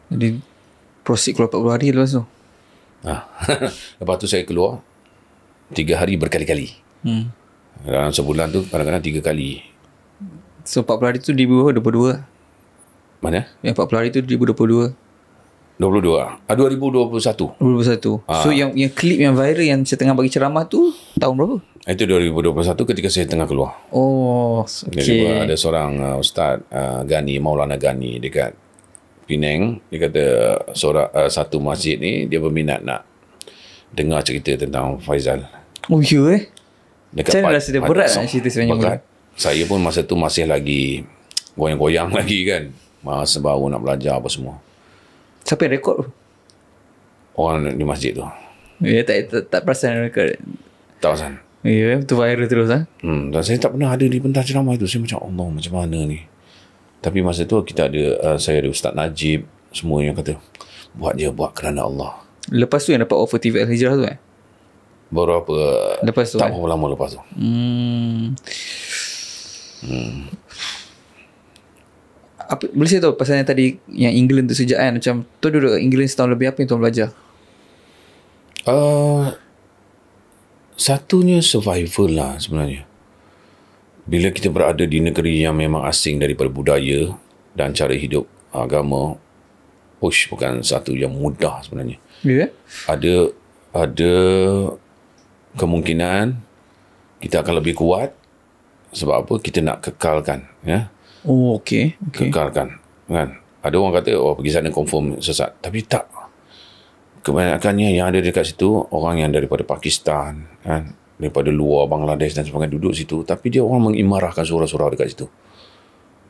Jadi proceed keluar 40 hari lepas tu. Lepas tu saya keluar 3 hari berkali-kali. Dalam sebulan tu kadang-kadang 3 kali. So 40 hari tu 2022. Mana? Yang 40 hari tu 2022. 2021. 2021. So yang klip yang viral yang saya tengah bagi ceramah tu tahun berapa? Itu 2021 ketika saya tengah keluar. Oh, Jadi okay. ada seorang Ustaz Gani, Maulana Gani dekat Penang. Dia kata satu masjid ni dia berminat nak dengar cerita tentang Faizal. Oh ya Dekat saya rasa dia berat nak cerita sebenarnya berat. Saya pun masa tu masih lagi goyang-goyang lagi kan. Masa baru nak belajar apa semua. Siapa yang rekod tu? Orang di masjid tu. Ya, tak perasan rekod. Tak pasal. Ya, tu viral terus ha. Dan saya tak pernah ada di pentas ceramah itu. Saya macam Allah macam mana ni. Tapi masa tu kita ada saya ada Ustaz Najib semua yang kata buat kerana Allah. Lepas tu yang dapat offer TV Al-Hijrah tu Baru apa lepas tu tak berapa lama lepas tu. Apa, boleh saya tahu pasal yang tadi yang England tu sejak kan, macam tu duduk England setahun lebih, apa yang tuan belajar? Satunya survival lah sebenarnya. Bila kita berada di negeri yang memang asing daripada budaya dan cara hidup agama, bukan satu yang mudah sebenarnya. Ya. Ada kemungkinan kita akan lebih kuat sebab apa? Kita nak kekalkan, ya. Oh, okey. Kekalkan, kan? Ada orang kata pergi sana confirm sesat, tapi tak. Kebanyakannya yang ada dekat situ orang yang daripada Pakistan, kan, daripada luar Bangladesh dan sebagainya duduk situ, tapi dia orang mengimarahkan surau-surau dekat situ.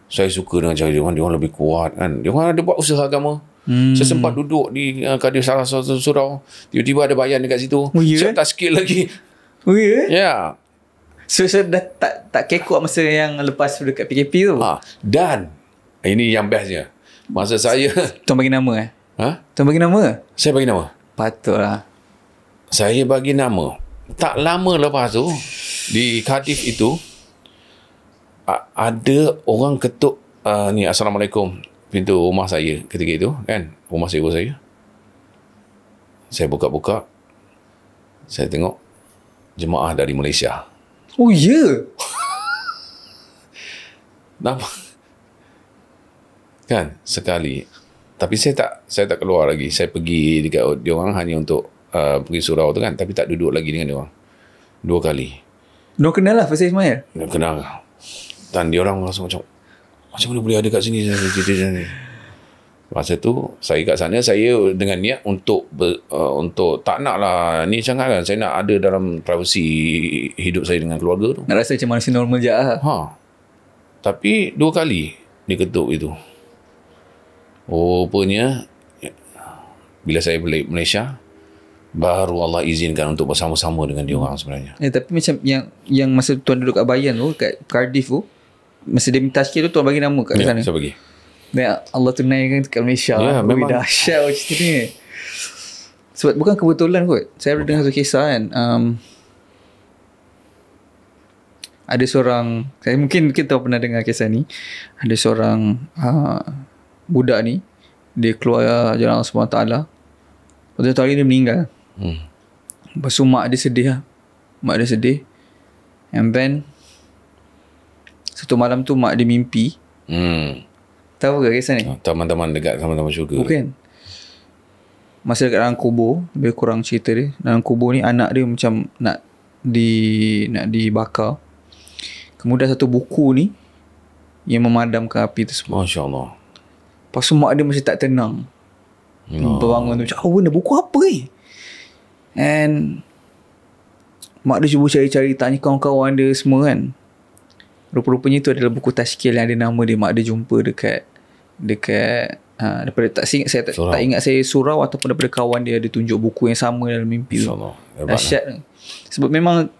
Saya suka dengan cara dia orang lebih kuat, kan. Dia orang ada buat usaha agama. Saya sempat duduk di salah satu surau, tiba-tiba ada bayan dekat situ. Saya tak skill lagi. Oh ya? Ya. So dah tak kekok masa yang lepas dekat PKP tu. Dan ini yang bestnya. Masa saya tuan bagi nama Tuan bagi nama? Saya bagi nama. Patutlah. Saya bagi nama. Tak lama lepas tu di Cardiff itu ada orang ketuk ni Assalamualaikum pintu rumah saya ketika itu, kan, rumah sewa saya. Saya buka-buka, saya tengok jemaah dari Malaysia. Oh ya. Yeah. Nampak kan sekali. Tapi saya tak keluar lagi. Saya pergi dekat dia orang hanya untuk pergi surau tu, kan, tapi tak duduk lagi dengan dia orang 2 kali. Dia kenal lah Faizal Ismail. Dia kenal. Dan dia orang langsung macam mana boleh ada kat sini. Masa tu saya kat sana, saya dengan niat untuk tak nak lah ni sangat, kan. Saya nak ada dalam privasi hidup saya dengan keluarga tu. Nak rasa macam manusia normal je lah. Tapi 2 kali dia ketuk itu. Rupanya bila saya balik Malaysia, baru Allah izinkan untuk bersama-sama dengan dia orang sebenarnya. Tapi macam yang masa tuan duduk kat Bayan tu, kat Cardiff tu, masa dia minta tashkil tu, tuan bagi nama kat sana? Saya bagi. Dan Allah tunaikan kat Malaysia. Memang dahsyat cerita ni. Sebab bukan kebetulan kot. Saya ada dengar satu kisah, kan. Ada seorang, saya mungkin kita pernah dengar kisah ni. Ada seorang budak ni, dia keluar jalan Allah SWT. Lepas tu hari dia meninggal. Lepas tu mak dia sedih lah. Mak dia sedih. And then satu malam tu mak dia mimpi. Tahu ke kisah ni? Taman-taman dekat taman-taman syurga. Bukan. Masa dekat dalam kubur, lebih kurang cerita dia. Dalam kubur ni anak dia macam nak dibakar. Kemudian satu buku ni yang memadamkan api tersebut. Masya Allah. Lepas tu mak dia masih tak tenang. Berbangun tu macam, benda buku apa ni? And mak dia cuba cari-cari, tanya kawan-kawan dia semua, kan. Rupa-rupanya tu adalah buku tashkil yang ada nama dia. Mak dia jumpa dekat daripada saya tak ingat saya surau ataupun daripada kawan dia ada tunjuk buku yang sama dalam mimpi tu. Dahsyat. Sebab memang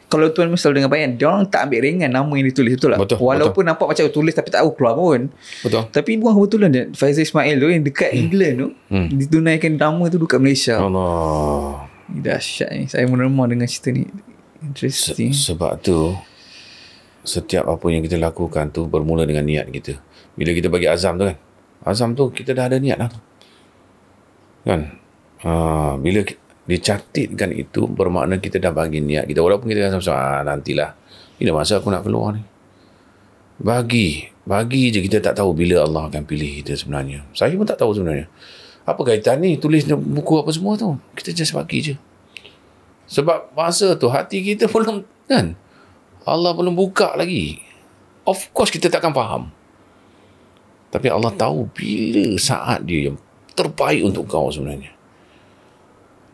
kalau tuan selalu dengar bayan, dia orang tak ambil ringan nama yang ditulis, betul tak? Walaupun nampak macam tulis tapi tak tahu keluar pun. Betul. Tapi bukan kebetulan dia Faizal Ismail tu yang dekat England tu ditunaikan nama tu dekat Malaysia. Allah. Dahsyat ni. Saya menerima dengan cerita ni. Interesting. Sebab tu setiap apa yang kita lakukan tu bermula dengan niat kita. Bila kita bagi azam tu, kan, azam tu kita dah ada niat lah. Kan? Bila dicatatkan itu, bermakna kita dah bagi niat kita. Walaupun kita sama-sama, nantilah. Bila masa aku nak keluar ni? Bagi je, kita tak tahu bila Allah akan pilih kita sebenarnya. Saya pun tak tahu sebenarnya. Apa kaitan ni? Tulis buku apa semua tu. Kita just bagi je. Sebab masa tu hati kita belum, kan? Allah belum buka lagi. Of course kita takkan faham. Tapi Allah tahu bila saat dia yang terbaik untuk kau sebenarnya.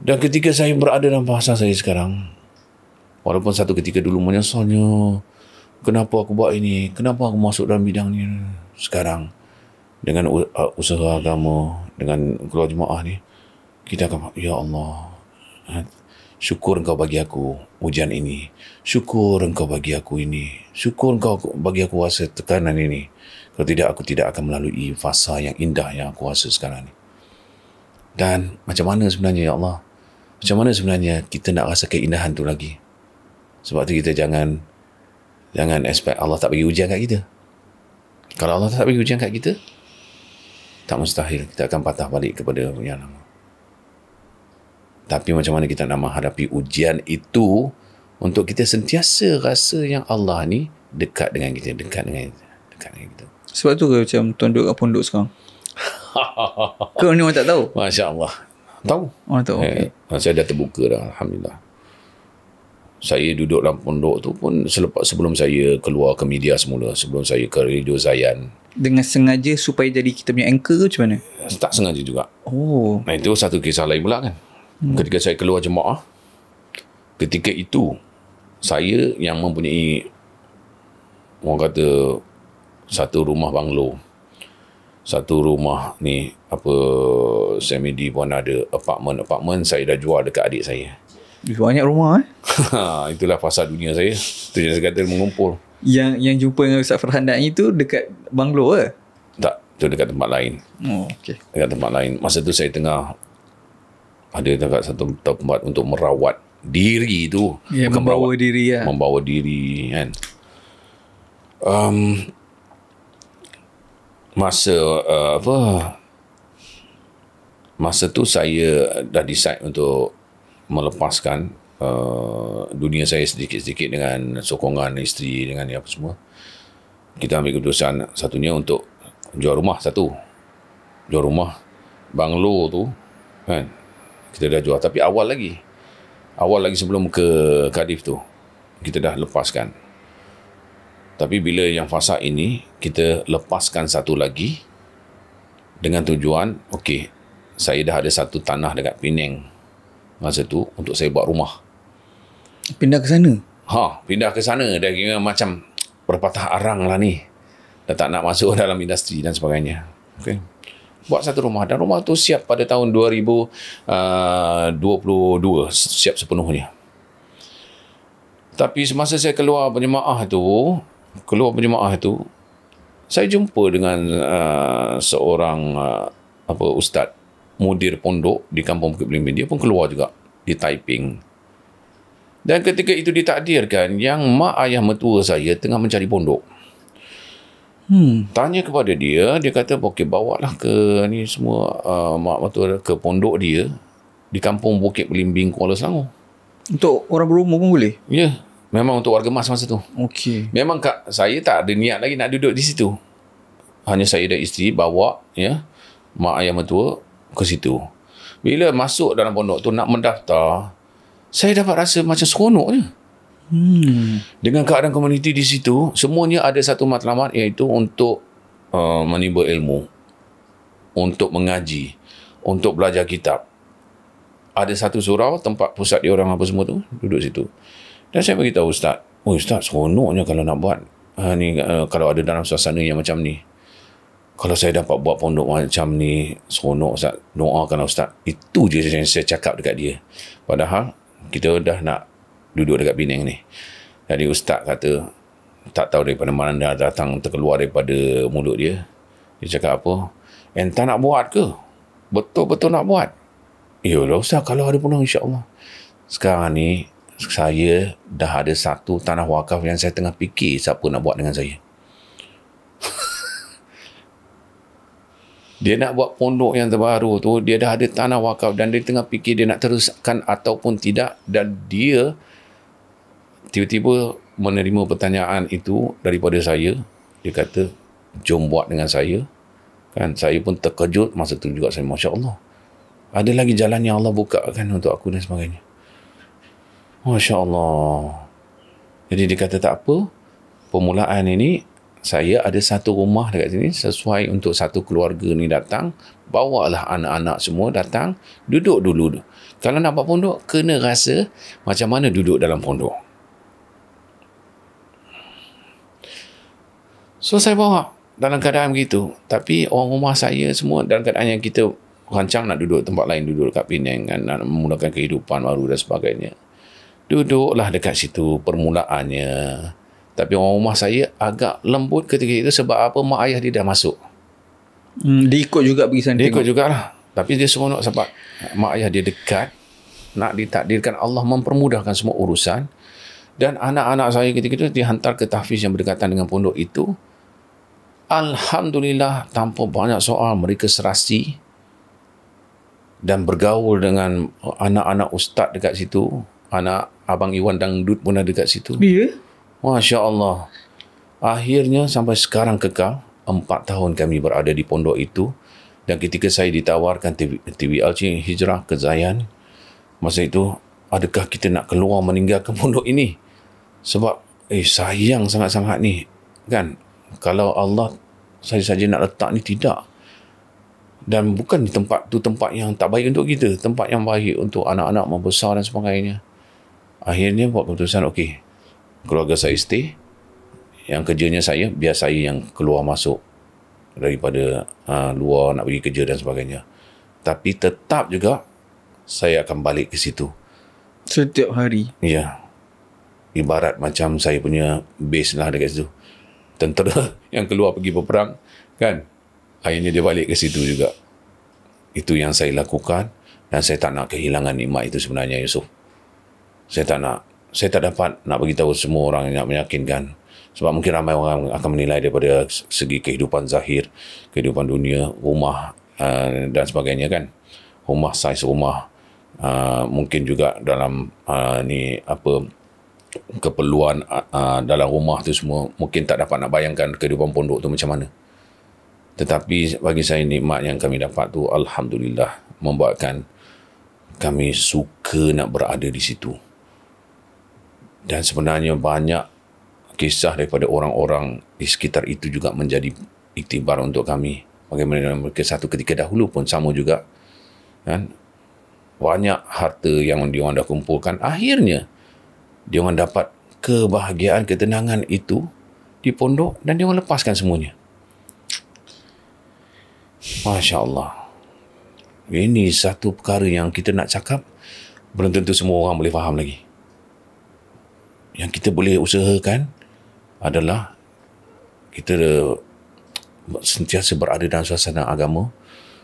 Dan ketika saya berada dalam fasa saya sekarang, walaupun satu ketika dulu menyesalnya, kenapa aku buat ini, kenapa aku masuk dalam bidang ni. Sekarang dengan usaha agama, dengan keluar jemaah ni, kita akan, ya Allah, syukur engkau bagi aku ujian ini, syukur engkau bagi aku ini, syukur engkau bagi aku rasa tekanan ini. Kalau tidak, aku tidak akan melalui fasa yang indah yang aku rasa sekarang ni. Dan macam mana sebenarnya, ya Allah, macam mana sebenarnya kita nak rasa keindahan tu lagi? Sebab tu kita jangan expect Allah tak bagi ujian kat kita. Kalau Allah tak bagi ujian kat kita, tak mustahil kita akan patah balik kepada yang lama. Tapi macam mana kita nak menghadapi ujian itu untuk kita sentiasa rasa yang Allah ni dekat dengan kita, dekat dengan kita. Sebab tu ke macam tuan duduk kat pondok sekarang? Kau ni orang tak tahu? Masya Allah. Tahu? Orang tahu. Okay. Saya dah terbuka dah, Alhamdulillah. Saya duduk dalam pondok tu pun sebelum saya keluar ke media semula, sebelum saya ke Radio Zayan. Dengan sengaja supaya jadi kita punya anchor ke macam mana? Tak sengaja juga. Oh. Nah, itu satu kisah lain pula kan. Ketika saya keluar jemaah, ketika itu saya yang mempunyai, orang kata, satu rumah banglo, satu rumah ni apa, semi-D pun ada, apartmen saya dah jual dekat adik saya. Banyak rumah Itulah fasa dunia saya. Itu yang saya kata mengumpul. Yang jumpa dengan Ustaz Farhan itu dekat banglo ke? Tak, itu dekat tempat lain. Oh, okey. Dekat tempat lain. Masa tu saya tengah ada dekat satu tempat untuk merawat diri tu. Ya, membawa diri ya. Membawa diri kan. Masa tu saya dah decide untuk melepaskan dunia saya sedikit-sedikit dengan sokongan isteri, dengan apa semua. Kita ambil keputusan satunya untuk jual rumah jual rumah banglo tu kan, kita dah jual. Tapi awal lagi sebelum ke Cardiff tu kita dah lepaskan. Tapi bila yang fasa ini kita lepaskan satu lagi dengan tujuan, okey, saya dah ada satu tanah dekat Penang masa tu untuk saya buat rumah. Pindah ke sana? Pindah ke sana. Dah kira macam berpatah arang lah ni. Dah tak nak masuk dalam industri dan sebagainya. Okay. Buat satu rumah. Dan rumah tu siap pada tahun 2022. Siap sepenuhnya. Tapi semasa saya keluar berjemaah tu, saya jumpa dengan seorang ustaz, mudir pondok di kampung Bukit Belimbing. Dia pun keluar juga di Taiping. Dan ketika itu ditakdirkan yang mak ayah mertua saya tengah mencari pondok. Tanya kepada dia kata, okey, bawalah ke ni semua mak mertua ke pondok dia di kampung Bukit Belimbing, Kuala Selangor. Untuk orang berumur pun boleh? Ya, memang untuk warga mas masa tu. Okey. Memang saya tak ada niat lagi nak duduk di situ. Hanya saya dan isteri bawa mak ayah mertua ke situ. Bila masuk dalam pondok tu nak mendaftar, saya dapat rasa macam seronok je. Dengan keadaan komuniti di situ, semuanya ada satu matlamat, iaitu untuk menimba ilmu, untuk mengaji, untuk belajar kitab. Ada satu surau tempat pusat dia orang apa semua tu, duduk situ. Dan saya beritahu Ustaz, Ustaz, seronoknya kalau nak buat kalau ada dalam suasana yang macam ni. Kalau saya dapat buat pondok macam ni, seronok Ustaz. Doakanlah Ustaz. Itu je yang saya cakap dekat dia. Padahal kita dah nak duduk dekat Penang ni. Jadi Ustaz kata, tak tahu daripada mana dah datang terkeluar daripada mulut dia. Dia cakap apa? Entah nak buat ke? Betul-betul nak buat? Yalah Ustaz, kalau ada peluang insya-Allah. Sekarang ni saya dah ada satu tanah wakaf yang saya tengah fikir siapa nak buat dengan saya. Dia nak buat pondok yang terbaru tu, dia dah ada tanah wakaf dan dia tengah fikir dia nak teruskan ataupun tidak, dan dia tiba-tiba menerima pertanyaan itu daripada saya. Dia kata, jom buat dengan saya. Kan, saya pun terkejut masa tu juga. Saya, Masya Allah, ada lagi jalan yang Allah buka kan untuk aku dan sebagainya. Masya Allah. Jadi dia kata, tak apa, permulaan ini saya ada satu rumah dekat sini sesuai untuk satu keluarga ni datang, bawalah anak-anak semua datang, duduk dulu. Kalau nak buat pondok, kena rasa macam mana duduk dalam pondok. So saya bawa dalam keadaan begitu. Tapi orang rumah saya semua dalam keadaan yang kita rancang nak duduk tempat lain, duduk dekat Penang kan, nak memulakan kehidupan baru dan sebagainya. Duduklah dekat situ permulaannya. Tapi orang rumah saya agak lembut ketika itu sebab apa? Mak ayah dia dah masuk. Dia ikut juga pergi sana. Dia ikut jugalah. Tapi dia seronok sebab mak ayah dia dekat. Nak ditakdirkan Allah mempermudahkan semua urusan. Dan anak-anak saya ketika itu dihantar ke tahfiz yang berdekatan dengan pondok itu. Alhamdulillah, tanpa banyak soal mereka serasi dan bergaul dengan anak-anak ustaz dekat situ. Anak Abang Iwan Dangdut pun ada dekat situ. Ya? Masya Allah. Akhirnya sampai sekarang kekal. 4 tahun kami berada di pondok itu. Dan ketika saya ditawarkan TWLC hijrah ke Zayan, masa itu, adakah kita nak keluar meninggalkan pondok ini? Sebab sayang sangat-sangat ni. Kan? Kalau Allah saya saja nak letak ni, tidak. Dan bukan di tempat tu tempat yang tak baik untuk kita. Tempat yang baik untuk anak-anak membesar dan sebagainya. Akhirnya buat keputusan, okey, keluarga saya stay. Yang kerjanya saya, biar saya yang keluar masuk daripada luar nak pergi kerja dan sebagainya. Tapi tetap juga saya akan balik ke situ setiap hari. Ya. Ibarat macam saya punya base lah dekat situ. Tentera yang keluar pergi berperang kan, akhirnya dia balik ke situ juga. Itu yang saya lakukan. Dan saya tak nak kehilangan nikmat itu sebenarnya, Yusof. Saya tak dapat nak beritahu semua orang yang nak meyakinkan. Sebab mungkin ramai orang akan menilai daripada segi kehidupan zahir, kehidupan dunia, rumah dan sebagainya kan. Rumah, saiz rumah, mungkin juga dalam keperluan dalam rumah tu semua, mungkin tak dapat nak bayangkan kehidupan pondok tu macam mana. Tetapi bagi saya, nikmat yang kami dapat tu, Alhamdulillah, membuatkan kami suka nak berada di situ. Dan sebenarnya banyak kisah daripada orang-orang di sekitar itu juga menjadi iktibar untuk kami. Bagaimana mereka satu ketika dahulu pun sama juga. Kan? Banyak harta yang diorang dah kumpulkan. Akhirnya, diorang dapat kebahagiaan, ketenangan itu di pondok dan diorang lepaskan semuanya. Masya Allah. Ini satu perkara yang kita nak cakap, belum tentu semua orang boleh faham lagi. Yang kita boleh usahakan adalah kita sentiasa berada dalam suasana agama.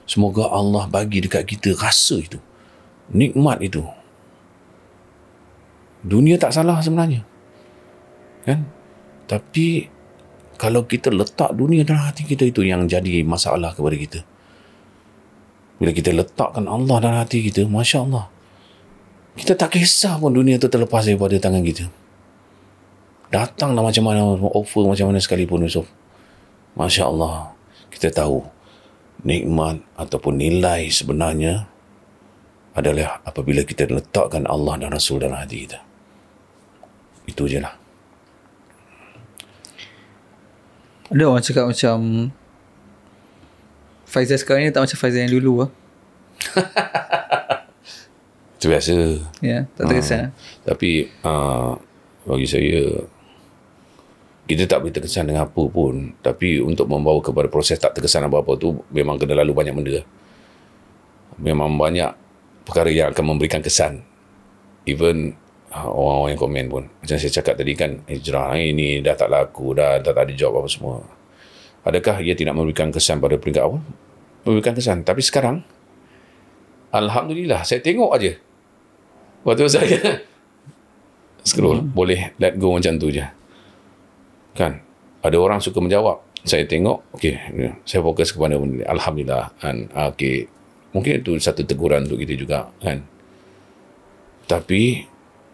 Semoga Allah bagi dekat kita rasa itu, nikmat itu. Dunia tak salah sebenarnya, kan? Tapi kalau kita letak dunia dalam hati kita, itu yang jadi masalah kepada kita. Bila kita letakkan Allah dalam hati kita, Masya Allah, kita tak kisah pun dunia itu terlepas daripada tangan kita. Datanglah macam mana, offer macam mana sekalipun, Yusof. Masya Allah, kita tahu nikmat ataupun nilai sebenarnya adalah apabila kita letakkan Allah dan Rasul dalam hati kita. Itu je lah. Ada orang cakap macam Faizal sekarang ni tak macam Faizal yang dulu lah. Itu biasa. Ya, tak terkesan. Tapi bagi saya, kita tak boleh terkesan dengan apa pun. Tapi untuk membawa kepada proses tak terkesan apa-apa tu, memang kena lalu banyak benda. Memang banyak perkara yang akan memberikan kesan. Even orang-orang yang komen pun, macam saya cakap tadi kan, hijrah ini dah tak laku, dah tak ada job apa semua. Adakah ia tidak memberikan kesan pada peringkat awal? Memberikan kesan. Tapi sekarang, Alhamdulillah, saya tengok aja. Waktu saya scroll, boleh let go macam tu je. Kan? Ada orang suka menjawab, saya tengok, okey, saya fokus kepada benda ni. Alhamdulillah kan. Okey, mungkin itu satu teguran untuk kita juga kan. Tapi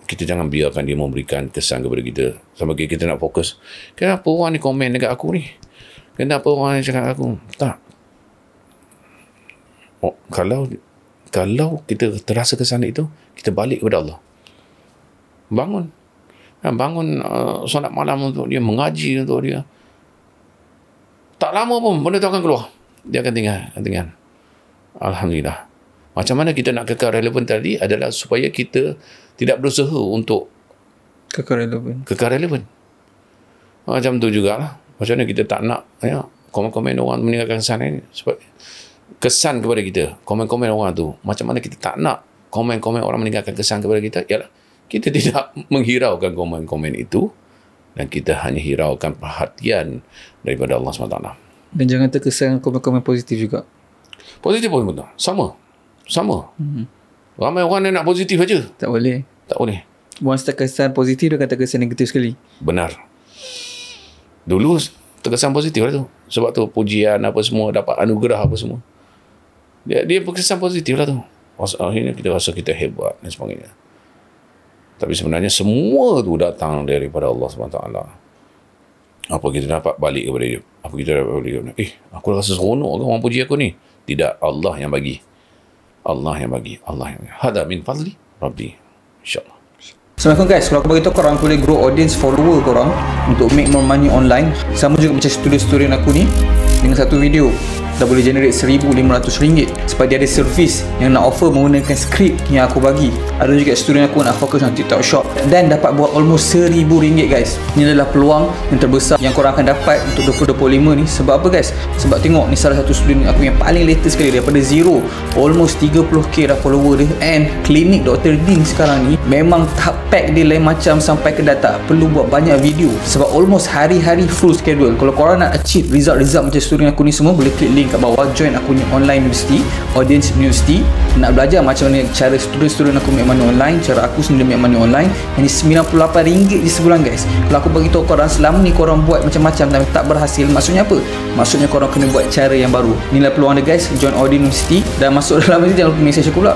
kita jangan biarkan dia memberikan kesan kepada kita sampai kita nak fokus. Kenapa orang ni komen dekat aku ni? Kenapa orang ni cakap aku? Tak. Kalau kita terasa kesan itu, kita balik kepada Allah. Bangun solat malam untuk dia, mengaji untuk dia. Tak lama pun benda tu akan keluar. Dia akan tinggal. Alhamdulillah. Macam mana kita nak kekal relevan tadi adalah supaya kita tidak berusaha untuk kekal relevan. Macam tu jugalah. Macam mana kita tak nak komen-komen orang meninggalkan kesan ini. Sebab kesan kepada kita, komen-komen orang tu. Macam mana kita tak nak komen-komen orang meninggalkan kesan kepada kita, ialah kita tidak menghiraukan komen-komen itu dan kita hanya hiraukan perhatian daripada Allah SWT. Dan jangan terkesan komen-komen positif juga. Positif pun betul. Sama. Ramai orang yang nak positif aja. Tak boleh. Once terkesan positif, dia akan terkesan negatif sekali. Benar. Dulu terkesan positif lah tu. Sebab tu pujian apa semua, dapat anugerah apa semua. Dia berkesan positif lah tu. Akhirnya kita rasa kita hebat dan sebagainya. Tapi sebenarnya semua tu datang daripada Allah SWT. Apa kita dapat balik kepada dia? Apa kita dapat balik kepada dia? Aku rasa seronok kan orang puji aku ni. Tidak, Allah yang bagi. Hada min fadli Rabbi. InsyaAllah. Assalamualaikum guys. Kalau aku beritahu korang boleh grow audience follower korang untuk make more money online, sama juga macam student aku ni, dengan satu video dah boleh generate RM1,500 sebab dia ada servis yang nak offer menggunakan skrip yang aku bagi. Ada juga student aku nak fokus on TikTok Shop dan dapat buat almost RM1,000 guys. Ini adalah peluang yang terbesar yang korang akan dapat untuk 2025 ni. Sebab apa guys? Sebab tengok ni salah satu student aku yang paling latest sekali, daripada zero almost 30k dah follower dia. And klinik Dr. Ding sekarang ni memang tahap pack dia lain macam sampai ke data. Perlu buat banyak video sebab almost hari-hari full schedule. Kalau korang nak achieve result macam student aku ni semua, boleh klik link kat bawah, join aku ni online university, Audience University. Nak belajar macam mana cara student aku make money online, cara aku sendiri make money online. Ini RM98 je sebulan guys. Kalau aku bagi tahu korang selama ni korang buat macam-macam tapi tak berhasil, maksudnya apa? Maksudnya korang kena buat cara yang baru. Inilah peluang dia guys, join Audience University dan masuk dalam ni jangan lupa message aku pula.